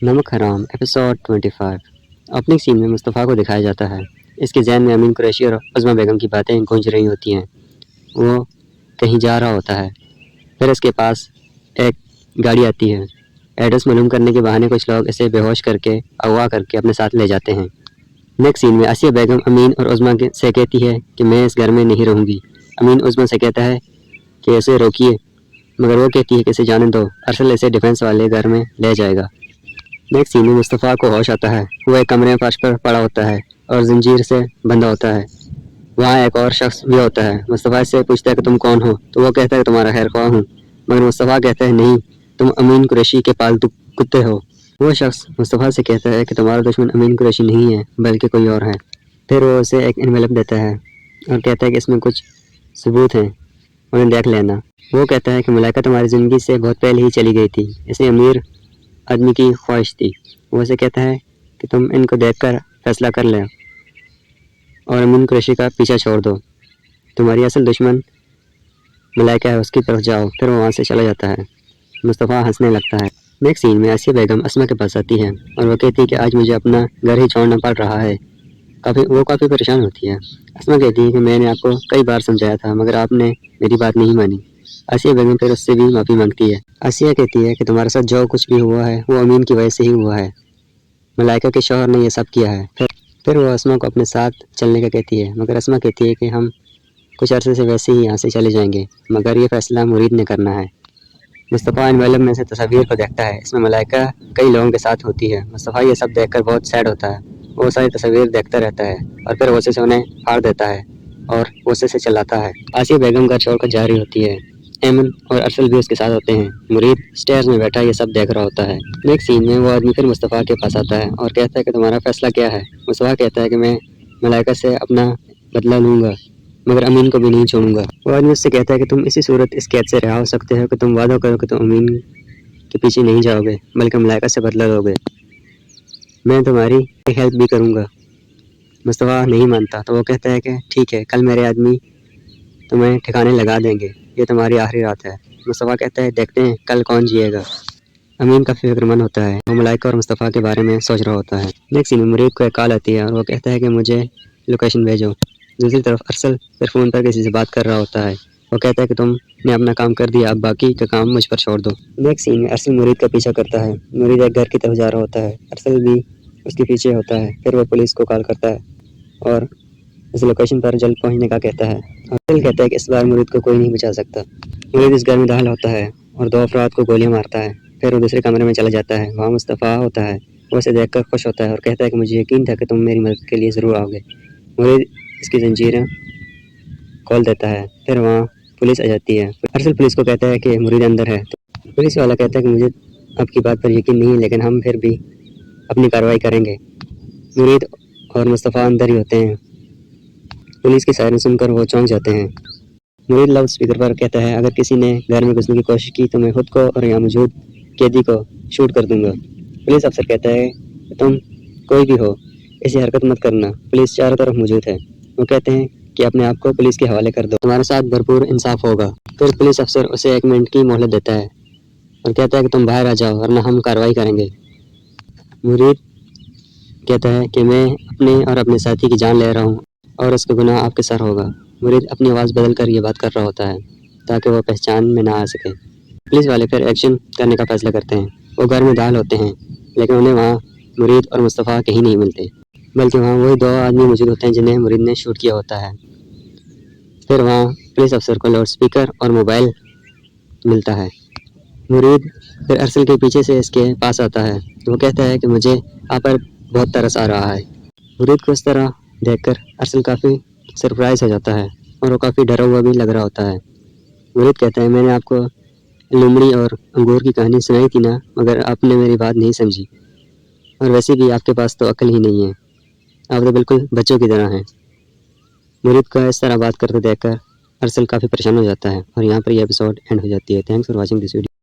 نمک حرام episode 25۔ Opening سین میں مصطفیٰ کو دکھایا جاتا ہے۔ اس کے ذہن میں امین قریشی اور عظمیٰ بیگم کی باتیں گونج رہی ہوتی ہیں۔ وہ کہیں جا رہا ہوتا ہے، پھر اس کے پاس ایک گاڑی آتی ہے۔ ایڈریس معلوم کرنے کے بہانے کچھ لوگ اسے بے ہوش کر کے اغوا کر کے اپنے ساتھ لے جاتے ہیں۔ نیکسٹ سین میں آسیہ بیگم امین اور عظمیٰ سے کہتی ہے کہ میں اس گھر میں نہیں رہوں گی۔ امین عظمیٰ سے کہتا ہے کہ اسے روکیے، مگر وہ کہتی ہے کہ اسے جانے دو، ارسل اسے ڈیفنس والے گھر میں لے جائے گا۔ نیکسٹ سین میں مصطفیٰ کو ہوش آتا ہے۔ وہ ایک کمرے میں فرش پر پڑا ہوتا ہے اور زنجیر سے بندھا ہوتا ہے۔ وہاں ایک اور شخص بھی ہوتا ہے۔ مصطفیٰ سے پوچھتا ہے کہ تم کون ہو، تو وہ کہتا ہے کہ تمہارا خیر خواہ ہوں، مگر مصطفیٰ کہتا ہے نہیں، تم امین قریشی کے پالتو کتے ہو۔ وہ شخص مصطفیٰ سے کہتا ہے کہ تمہارا دشمن امین قریشی نہیں ہے بلکہ کوئی اور ہے۔ پھر وہ اسے ایک انویلپ دیتا ہے اور کہتا ہے کہ اس میں کچھ ثبوت ہیں، انہیں دیکھ لینا۔ وہ کہتا ہے کہ ملائکہ تمہاری زندگی سے بہت پہلے ہی چلی گئی تھی، اسے امیر آدمی کی خواہش تھی۔ وہ اسے کہتا ہے کہ تم ان کو دیکھ کر فیصلہ کر لیں اور امین قریشی کا پیچھا چھوڑ دو، تمہاری اصل دشمن ملائکہ ہے، اس کی طرف جاؤ۔ پھر وہ وہاں سے چلا جاتا ہے۔ مصطفیٰ ہنسنے لگتا ہے۔ نیکسٹ سین میں آسیہ بیگم اسماء کے پاس آتی ہے اور وہ کہتی ہے کہ آج مجھے اپنا گھر ہی چھوڑنا پڑ رہا ہے۔ وہ کافی پریشان ہوتی ہے۔ اسماء کہتی ہے کہ میں نے آپ کو کئی بار سمجھایا تھا مگر آپ نے میری بات نہیں مانی۔ آسیہ بیگم پھر اس سے بھی معافی مانگتی ہے۔ آسیہ کہتی ہے کہ تمہارے ساتھ جو کچھ بھی ہوا ہے وہ امین کی وجہ سے ہی ہوا ہے، ملائکہ کے شوہر نے یہ سب کیا ہے۔ پھر وہ اسماء کو اپنے ساتھ چلنے کا کہتی ہے، مگر اسماء کہتی ہے کہ ہم کچھ عرصے سے ویسے ہی یہاں سے چلے جائیں گے، مگر یہ فیصلہ مرید نے کرنا ہے۔ مصطفیٰ انویلپ میں سے تصاویر کو دیکھتا ہے، اس میں ملائکہ کئی لوگوں کے ساتھ ہوتی ہے۔ مصطفیٰ یہ سب دیکھ کر بہت سیڈ ہوتا ہے۔ وہ ساری تصاویر دیکھتا رہتا ہے اور پھر غصے سے انہیں پھاڑ دیتا ہے اور غصے سے چلاتا ہے۔ آسیہ بیگم گھر چھوڑ کر جا رہی ہوتی ہے۔ ایمن اور ارسل بھی اس کے ساتھ ہوتے ہیں۔ مرید سٹیئرز میں بیٹھا یہ سب دیکھ رہا ہوتا ہے۔ نیکسٹ سین میں وہ آدمی پھر مصطفیٰ کے پاس آتا ہے اور کہتا ہے کہ تمہارا فیصلہ کیا ہے؟ مصطفیٰ کہتا ہے کہ میں ملائکہ سے اپنا بدلہ لوں گا مگر امین کو بھی نہیں چھوڑوں گا۔ وہ آدمی اس سے کہتا ہے کہ تم اسی صورت اس قید سے رہا ہو سکتے ہو کہ تم وعدہ کرو کہ تم امین کے پیچھے نہیں جاؤ گے بلکہ ملائکہ سے بدلہ لو گے، میں تمہاری ہیلپ بھی کروں گا۔ مصطفیٰ نہیں مانتا تو وہ کہتا ہے کہ ٹھیک ہے، کل میرے آدمی تمہیں ٹھکانے لگا دیں گے، یہ تمہاری آخری رات ہے۔ مصطفیٰ کہتا ہے دیکھتے ہیں کل کون جیے گا۔ امین کافی فکر مند ہوتا ہے، وہ ملائکہ اور مصطفیٰ کے بارے میں سوچ رہا ہوتا ہے۔ نیکسٹ سین میں مرید کو ایک کال آتی ہے اور وہ کہتا ہے کہ مجھے لوکیشن بھیجو۔ دوسری طرف ارسل پھر فون پر کسی سے بات کر رہا ہوتا ہے۔ وہ کہتا ہے کہ تم نے اپنا کام کر دیا، اب باقی کا کام مجھ پر چھوڑ دو۔ نیکسٹ سین میں ارسل مرید کا پیچھا کرتا ہے۔ مرید ایک گھر کی طرف جا رہا ہوتا ہے، ارسل بھی اس کے پیچھے ہوتا ہے۔ پھر وہ پولیس کو کال کرتا ہے اور اس لوکیشن پر جلد پہنچنے کا کہتا ہے۔ ارسل کہتا ہے کہ اس بار مرید کو کوئی نہیں بچا سکتا۔ مرید اس گھر میں داخل ہوتا ہے اور دو افراد کو گولیاں مارتا ہے۔ پھر وہ دوسرے کمرے میں چلا جاتا ہے، وہاں مصطفیٰ ہوتا ہے۔ وہ اسے دیکھ کر خوش ہوتا ہے اور کہتا ہے کہ مجھے یقین تھا کہ تم میری مدد کے لیے ضرور آؤ گے۔ مرید اس کی زنجیریں کھول دیتا ہے، پھر وہاں پولیس آ جاتی ہے۔ ارسل پولیس کو کہتا ہے کہ مرید اندر ہے۔ پولیس والا کہتا ہے کہ مجھے آپ کی بات پر یقین نہیں ہے لیکن ہم پھر بھی اپنی کارروائی کریں گے۔ مرید اور مصطفیٰ اندر ہی ہوتے ہیں۔ پولیس کی سائرن سن کر وہ چونک جاتے ہیں۔ مرید لاؤڈ اسپیکر پر کہتا ہے اگر کسی نے گھر میں گھسنے کی کوشش کی تو میں خود کو اور یہاں موجود قیدی کو شوٹ کر دوں گا۔ پولیس افسر کہتا ہے کہ تم کوئی بھی ہو ایسی حرکت مت کرنا، پولیس چاروں طرف موجود ہے۔ وہ کہتے ہیں کہ اپنے آپ کو پولیس کے حوالے کر دو، تمہارے ساتھ بھرپور انصاف ہوگا۔ پھر پولیس افسر اسے 1 منٹ کی مہلت دیتا ہے اور کہتا ہے کہ تم باہر آ جاؤ ورنہ ہم کارروائی کریں گے۔ مرید کہتا ہے کہ میں اپنے اور اپنے ساتھی کی جان لے رہا ہوں اور اس کا گناہ آپ کے سر ہوگا۔ مرید اپنی آواز بدل کر یہ بات کر رہا ہوتا ہے تاکہ وہ پہچان میں نہ آ سکے۔ پولیس والے پھر ایکشن کرنے کا فیصلہ کرتے ہیں۔ وہ گھر میں داخل ہوتے ہیں لیکن انہیں وہاں مرید اور مصطفیٰ کہیں نہیں ملتے، بلکہ وہاں وہی 2 آدمی موجود ہوتے ہیں جنہیں مرید نے شوٹ کیا ہوتا ہے۔ پھر وہاں پولیس افسر کو لاؤڈ اسپیکر اور موبائل ملتا ہے۔ مرید پھر ارسل کے پیچھے سے اس کے پاس آتا ہے۔ وہ کہتا ہے کہ مجھے آپ پر بہت ترس آ رہا ہے۔ مرید کو اس طرح دیکھ کر ارسل کافی سرپرائز ہو جاتا ہے اور وہ کافی ڈرا ہوا بھی لگ رہا ہوتا ہے۔ مرید کہتا ہے میں نے آپ کو لومڑی اور انگور کی کہانی سنائی تھی نا، مگر آپ نے میری بات نہیں سمجھی، اور ویسے بھی آپ کے پاس تو عقل ہی نہیں ہے، آپ تو بالکل بچوں کی طرح ہیں۔ مرید کو اس طرح بات کرتے دیکھ کر ارسل کافی پریشان ہو جاتا ہے اور یہاں پر یہ ایپیسوڈ اینڈ ہو جاتی ہے۔ Thanks for watching this video.